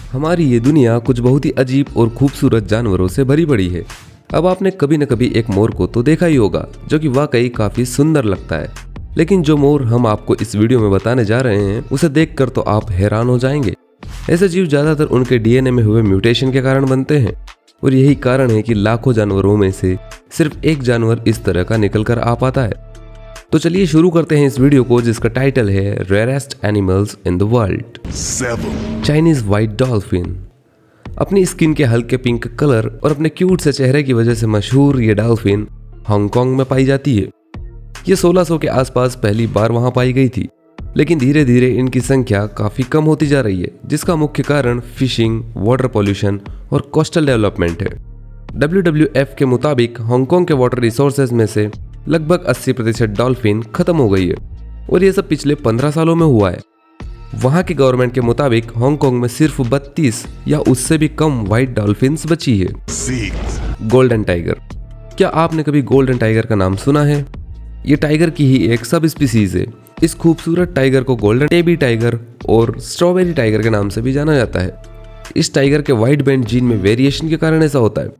हमारी ये दुनिया कुछ बहुत ही अजीब और खूबसूरत जानवरों से भरी पड़ी है। अब आपने कभी न कभी एक मोर को तो देखा ही होगा, जो कि वाकई काफी सुंदर लगता है। लेकिन जो मोर हम आपको इस वीडियो में बताने जा रहे हैं, उसे देखकर तो आप हैरान हो जाएंगे। ऐसे जीव ज्यादातर उनके डीएनए में हुए म्यूटेशन के कारण बनते हैं, और यही कारण है कि लाखों जानवरों में से सिर्फ एक जानवर इस तरह का निकल कर आ पाता है। तो चलिए शुरू करते हैं इस वीडियो को, जिसका टाइटल है rarest animals in the world. Chinese white dolphin. अपनी स्किन के हल्के पिंक कलर और अपने क्यूट से चेहरे की वजह से मशहूर ये डॉल्फिन हांगकांग में पाई जाती है। ये 1600 के आसपास पहली बार वहां पाई गई थी, लेकिन धीरे धीरे इनकी संख्या काफी कम होती जा रही है, जिसका मुख्य कारण फिशिंग, वाटर पॉल्यूशन और कोस्टल डेवलपमेंट है। WWF के मुताबिक हांगकांग के वाटर रिसोर्सेज में से लगभग 80% डॉल्फिन खत्म हो गई है, और ये सब पिछले 15 सालों में हुआ है। वहां की गवर्नमेंट के मुताबिक हांगकांग में सिर्फ 32 या उससे भी कम व्हाइट डॉल्फिन्स बची है। Golden tiger. क्या आपने कभी गोल्डन टाइगर का नाम सुना है? ये टाइगर की ही एक सब स्पीसीज है। इस खूबसूरत टाइगर को गोल्डन टेबी टाइगर और स्ट्रॉबेरी टाइगर के नाम से भी जाना जाता है। इस टाइगर के व्हाइट बैंड जीन में वेरिएशन के कारण ऐसा होता है।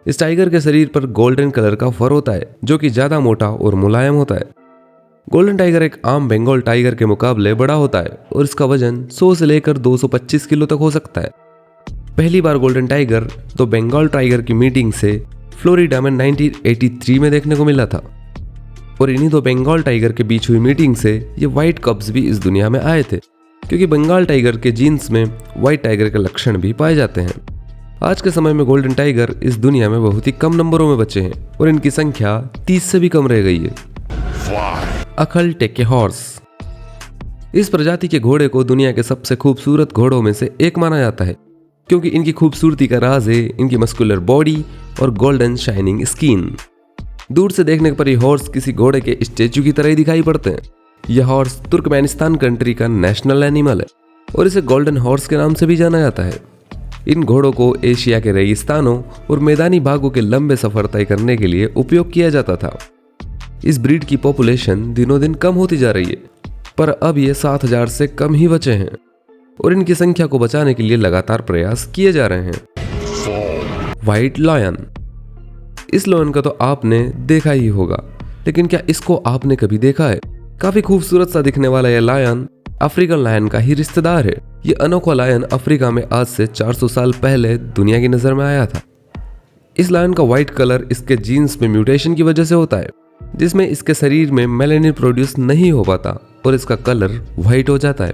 इस टाइगर के शरीर पर गोल्डन कलर का फर होता है, जो कि ज्यादा मोटा और मुलायम होता है। गोल्डन टाइगर एक आम बंगाल टाइगर के मुकाबले बड़ा होता है, और इसका वजन 100 से लेकर 225 किलो तक हो सकता है। पहली बार गोल्डन टाइगर तो बंगाल टाइगर की मीटिंग से फ्लोरिडा में 1983 में देखने को मिला था, और इन्हीं दो बंगाल टाइगर के बीच हुई मीटिंग से ये व्हाइट कब्स भी इस दुनिया में आए थे, क्योंकि बंगाल टाइगर के जीन्स में व्हाइट टाइगर के लक्षण भी पाए जाते हैं। आज के समय में गोल्डन टाइगर इस दुनिया में बहुत ही कम नंबरों में बचे हैं, और इनकी संख्या 30 से भी कम रह गई है। अखल टेके हॉर्स। इस प्रजाति के घोड़े को दुनिया के सबसे खूबसूरत घोड़ों में से एक माना जाता है, क्योंकि इनकी खूबसूरती का राज है इनकी मस्कुलर बॉडी और गोल्डन शाइनिंग स्किन। दूर से देखने पर ये हॉर्स किसी घोड़े के स्टैचू की तरह ही दिखाई पड़ते हैं। यह हॉर्स तुर्कमेनिस्तान कंट्री का नेशनल एनिमल है, और इसे गोल्डन हॉर्स के नाम से भी जाना जाता है। इन घोड़ों को एशिया के रेगिस्तानों और मैदानी भागों के लंबे सफर तय करने के लिए उपयोग किया जाता था। इस ब्रीड की पॉपुलेशन दिनों दिन कम होती जा रही है, पर अब ये 7000 से कम ही बचे हैं, और इनकी संख्या को बचाने के लिए लगातार प्रयास किए जा रहे हैं। White lion. इस लायन का तो आपने देखा ही होगा, लेकिन क्या इसको आपने कभी देखा है? काफी खूबसूरत सा दिखने वाला यह लायन अफ्रीकन लायन का ही रिश्तेदार है। ये अनोखा लायन अफ्रीका में आज से 400 साल पहले दुनिया की नजर में आया था। इस लायन का व्हाइट कलर इसके जीन्स में म्यूटेशन की वजह से होता है, जिसमें इसके शरीर में मेलानिन प्रोड्यूस नहीं हो पाता और इसका कलर व्हाइट हो जाता है।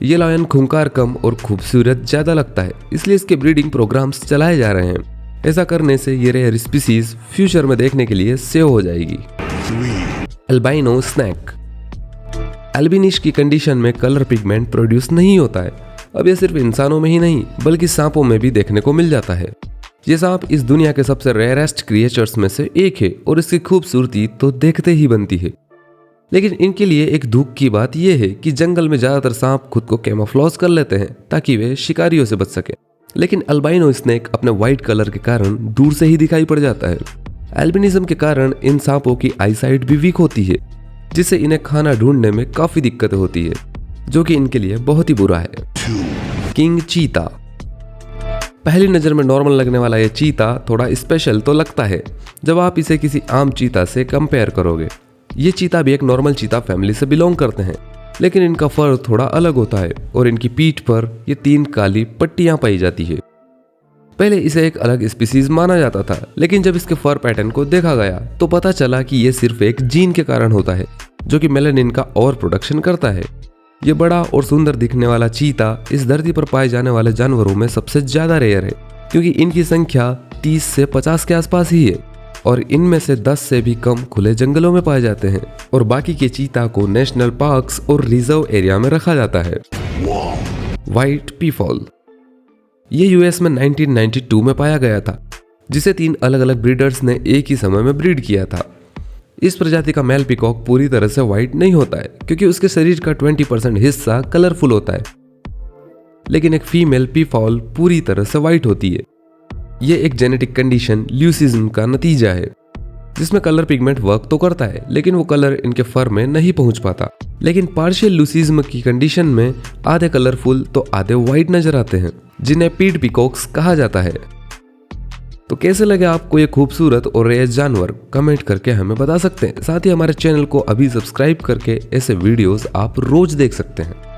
ये लायन खूंखार कम और खूबसूरत ज्यादा लगता है, इसलिए इसके ब्रीडिंग प्रोग्राम्स चलाए जा रहे हैं। ऐसा करने से ये रेयर स्पीसीज फ्यूचर में देखने के लिए सेव हो जाएगी। Albino snack. एल्बिनिश की कंडीशन में कलर पिगमेंट प्रोड्यूस नहीं होता है। अब यह सिर्फ इंसानों में ही नहीं, बल्कि सांपों में भी देखने को मिल जाता है। ये सांप इस दुनिया के सबसे रेयरेस्ट क्रिएचर्स में से एक है, और इसकी खूबसूरती तो देखते ही बनती है। लेकिन इनके लिए एक दुख की बात यह है कि जंगल में ज्यादातर सांप खुद को कैमोफ्लेज कर लेते हैं ताकि वे शिकारियों से बच सके। लेकिन अल्बाइनो स्नेक अपने व्हाइट कलर के कारण दूर से ही दिखाई पड़ जाता है। एल्बिनिज्म के कारण इन सांपों की आईसाइट भी वीक होती है, जिससे इन्हें खाना ढूंढने में काफी दिक्कत होती है, जो कि इनके लिए बहुत ही बुरा है। किंग चीता। पहली नजर में नॉर्मल लगने वाला यह चीता थोड़ा स्पेशल तो लगता है जब आप इसे किसी आम चीता से कंपेयर करोगे। ये चीता भी एक नॉर्मल चीता फैमिली से बिलोंग करते हैं, लेकिन इनका फर थोड़ा अलग होता है, और इनकी पीठ पर ये 3 काली पट्टियां पाई जाती है। पहले इसे एक अलग स्पीसीज माना जाता था, लेकिन जब इसके फर पैटर्न को देखा गया तो पता चला कि यह सिर्फ एक जीन के कारण होता है, जो कि मेलानिन का और प्रोडक्शन करता है। ये बड़ा और सुंदर दिखने वाला चीता इस धरती पर पाए जाने वाले जानवरों में सबसे ज्यादा रेयर है, क्योंकि इनकी संख्या 30 से 50 के आसपास ही है, और इनमें से 10 से भी कम खुले जंगलों में पाए जाते हैं, और बाकी के चीता को नेशनल पार्क्स और रिजर्व एरिया में रखा जाता है। White peafowl. ये यूएस में 1992 में पाया गया था, जिसे 3 अलग अलग ब्रीडर्स ने एक ही समय में ब्रीड किया था। इस प्रजाति का मेल पीकॉक पूरी तरह से व्हाइट नहीं होता है, क्योंकि उसके शरीर का 20% हिस्सा कलरफुल होता है, लेकिन एक फीमेल पीफॉल पूरी तरह से व्हाइट होती है। यह एक जेनेटिक कंडीशन ल्यूसिज्म का नतीजा है, जिसमें कलर पिगमेंट वर्क तो करता है, लेकिन वो कलर इनके फर में नहीं पहुंच पाता। लेकिन पार्शियल लूसिज्म की कंडीशन में आधे कलरफुल तो आधे व्हाइट नजर आते हैं, जिन्हें पीड पीकॉक्स कहा जाता है। तो कैसे लगे आपको ये खूबसूरत और रेयर जानवर, कमेंट करके हमें बता सकते हैं। साथ ही हमारे चैनल को अभी सब्सक्राइब करके ऐसे वीडियोस आप रोज देख सकते हैं।